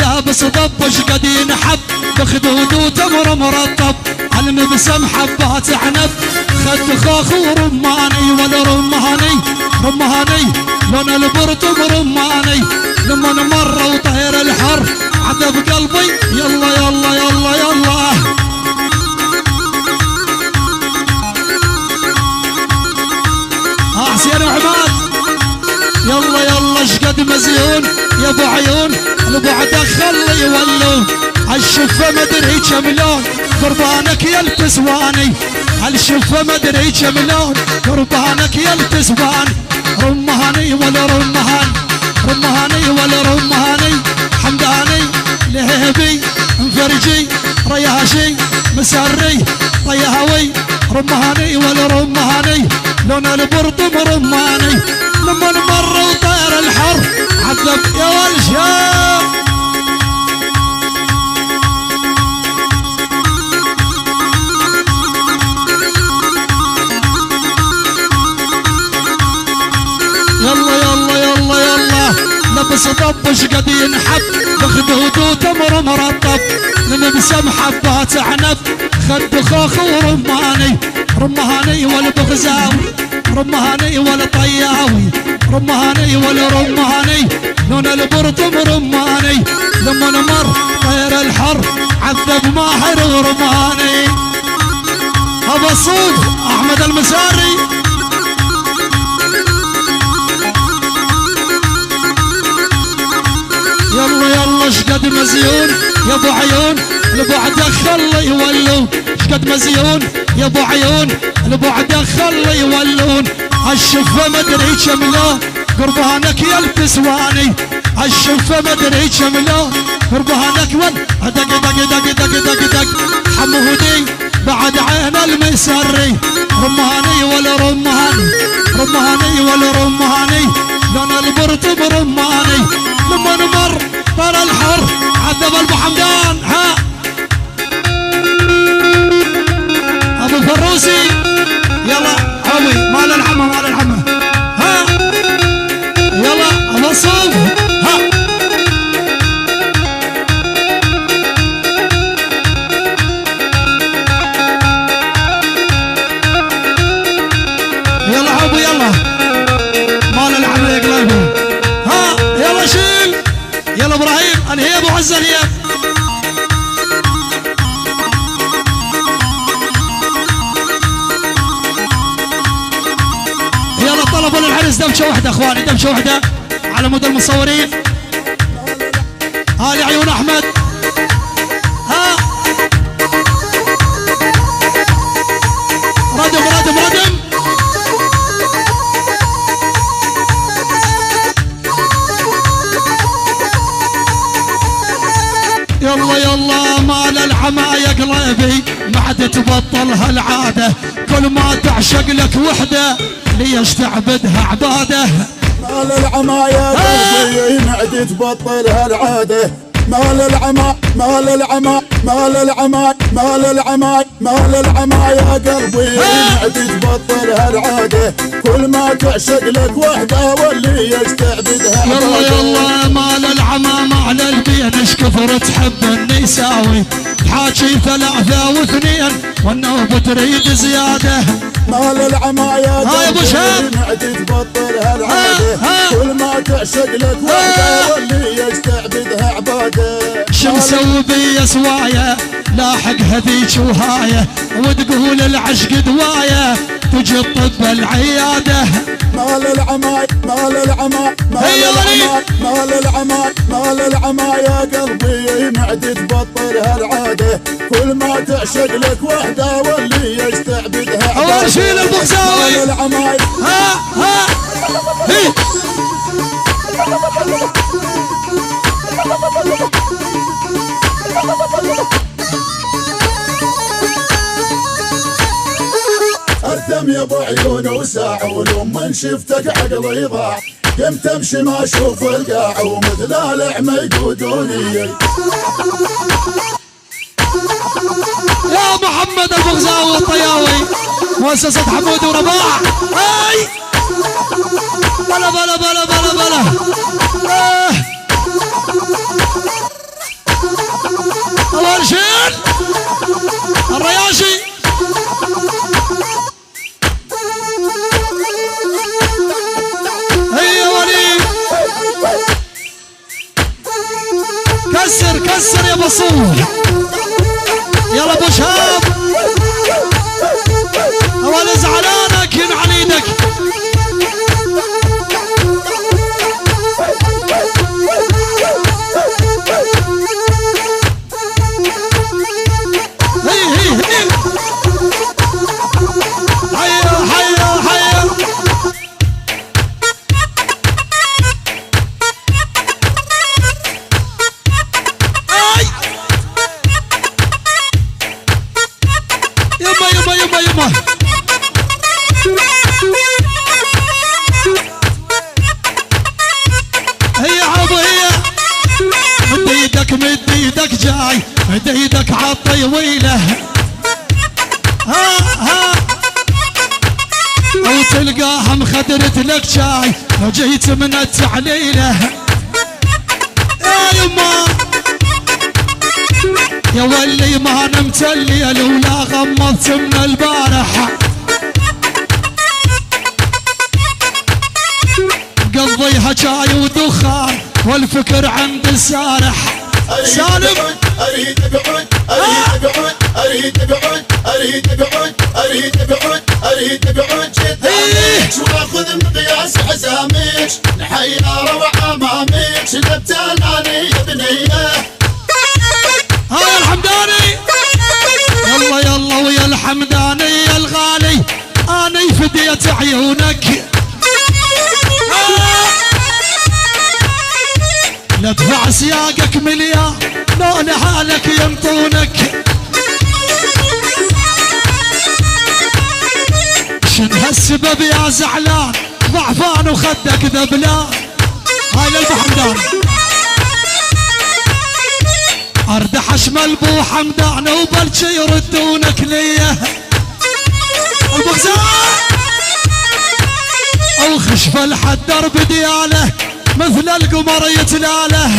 لابس ضبش قد ينحب بخدود وتمر مرطب المبسم حبات عنب خد خاخ ورماني ولا رماني رماني لون البرطم رماني لما مر وطير الحر عذب قلبي يلا يلا يلا يلا حسين وعماد يلا يلا شقد مزيون يا ابو عيون البعد خلي يولون الشفه مدري كم لون قربانك يا الكسواني الشفه مدري كم لون قربانك يا الكسواني رمهاني ولا رمهان رمهاني ولا رمهاني حمداني لهبي مفرجي رياشي مسري طيهوي رمهاني ولا رمهاني لون البرطم رماني لما نمر وطير الحر عذب يا والشام يلا يلا يلا يلا لبس ضبش قد ينحب بخدود وتمر مرطب لنبسم حبات عنب خد خوخ ورماني رمهاني ولا بغزاوي رمهاني ولا طياوي رمهاني ولا رمهاني لون البرطم رماني لما نمر طير الحر عذب ماحر ورماني ابو الصوف احمد المساري يلا يلا شقد مزيون يا ابو عيون البعد خلي يولون شقد مزيون يا ابو عيون البعد خلي يولون الشفه مدري كم لون قربانك يا الكسواني الشفه مدري كم لون قربانك ول دق دق دق دق دق دق حمودي بعد عين المسري رمهاني ولا رمهاني رمهاني ولا رمهاني لون البرطم رماني لما نمر طال الحر عذب ابو حمدان ها ابو فروسي يلا عوي مال العمى مال العمى ها يلا ابو الصوف ها يلا عوي يلا مال العمى يا قلبي ها يلا شيل يلا ابراهيم الهيب وعز الهيب يلا طلبوا للعرس دبشه واحده اخواني دبشه واحده على مود المصورين هالي عيون احمد ها ردم ردم ردم يلا يلا مال العمى يا قلبي ما عاد تبطل هالعاده كل ما تعشق لك وحده ليش تعبدها عباده مال العمى يا قلبي ما عاد تبطل هالعاده مال العمى مال العمى مال العمى مال العمى مال العمى يا قلبي ما عاد تبطل هالعاده كل ما تعشق لك وحده واللي يستعبدها يلا يلا مال العمى مال البين ايش كثر تحب النساوي حاكي ثلاثة واثنين والنوب تريد زيادة مال العمى يا قلبي ما عاد تبطل هالعاده كل ما تعشق لك وحده واللي يستعبدها عباده شو مسوي بي سوايه لاحق هذيك وهايه وتقول العشق دوايه تجي الطب العياده مال العمى مال العمى مال العمى مال العمى مال العمى يا قلبي ما عاد تبطل هالعاده كل ما تعشق لك وحده واللي يستعبدها اول شيل البغزاوي مال العمى ها ها هي اردم يا ابو عيون وساعه ولما شفتك عقلي ضاع قمت امشي ما اشوف القاع ومثل الاعمى يقودوني يا محمد البغزاوي الطياوي مؤسسة حمود ورباح اي بلا بلا بلا بلا بلا كسر كسر يا بصور يلا ابو شهاب اول زعلانك ينعل ايدك مد ايدك جاي مد ايدك عالطيويله ها او تلقاها مخدرت لك شاي لو جيت من التعليله يا يما يا ولي ما نمت الليل ولا غمضت من البارحه قضيها شاي ودخان والفكر عند السارح سالم اريد اقعد اريد اقعد اريد اقعد اريد اقعد اريد اقعد اريد اقعد قدامك واخذ مقياس حزامك الحياره وعمامك شلبت الاني يا بنيه يا الحمداني يلا يلا ويا الحمداني يا الغالي انا فديت عيونك لا تدفع سياقك مليار لو لحالك ينطونك شن هالسبب يا زعلان ضعفان وخدك ذبلان هاي للبو حمدان اردح اشمل بو حمدان وبلشي يردونك ليه البغزاء او خشف لحد درب دياله مثل القمر يتلاله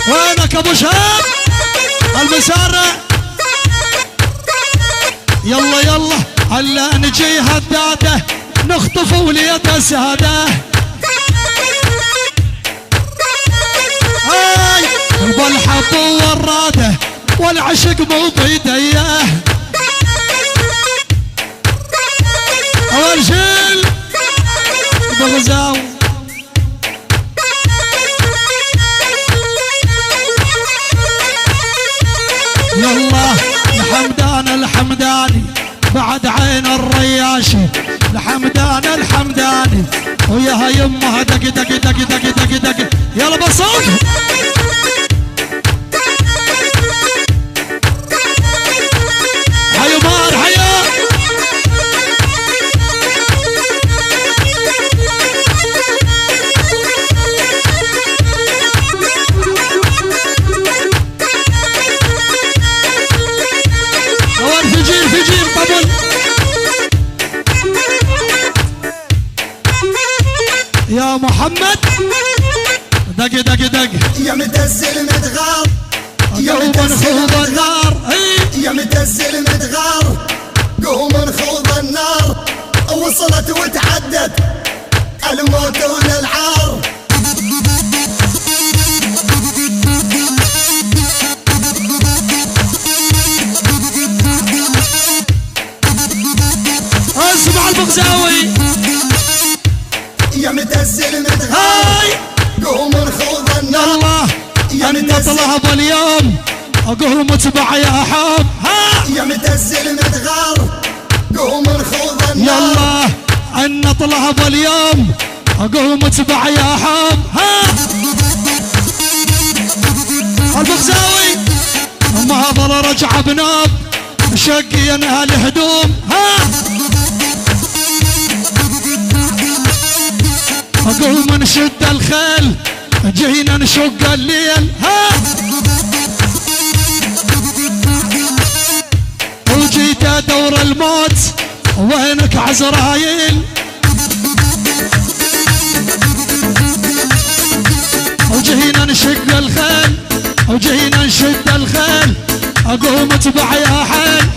وينك ابو شهاب المسارة يلا يلا هلا نجي هداده نخطف وليته ساده والحب وراده والعشق مو بيديه اول شيل بغزاو يلا الحمدان الحمداني بعد عين الرياشي الحمدان الحمداني وياها يمها دق دق دق دق دق دق يلا بصوت حيو مار حيو يا محمد دق دق دق يا متزل متغار قوم نخوض النار يا متزل متغار قوم نخوض النار وصلت وتعدت الموت والعار اسمع البغزاوي يا متزل متغار قوم نخوض النار ان نطلب اليوم قوم اتبع يا حب يا متزل متغار قوم نخوض النار يلا ان نطلب اليوم قوم اتبع يا حب البغزاوي ما ظل رجع بناب شقينا الهدوم قوم نشد الخيل جينا نشق الليل وجيت دور الموت وينك عزرايل وجينا نشق الخيل وجينا نشد الخيل اقوم اتبع يا حيل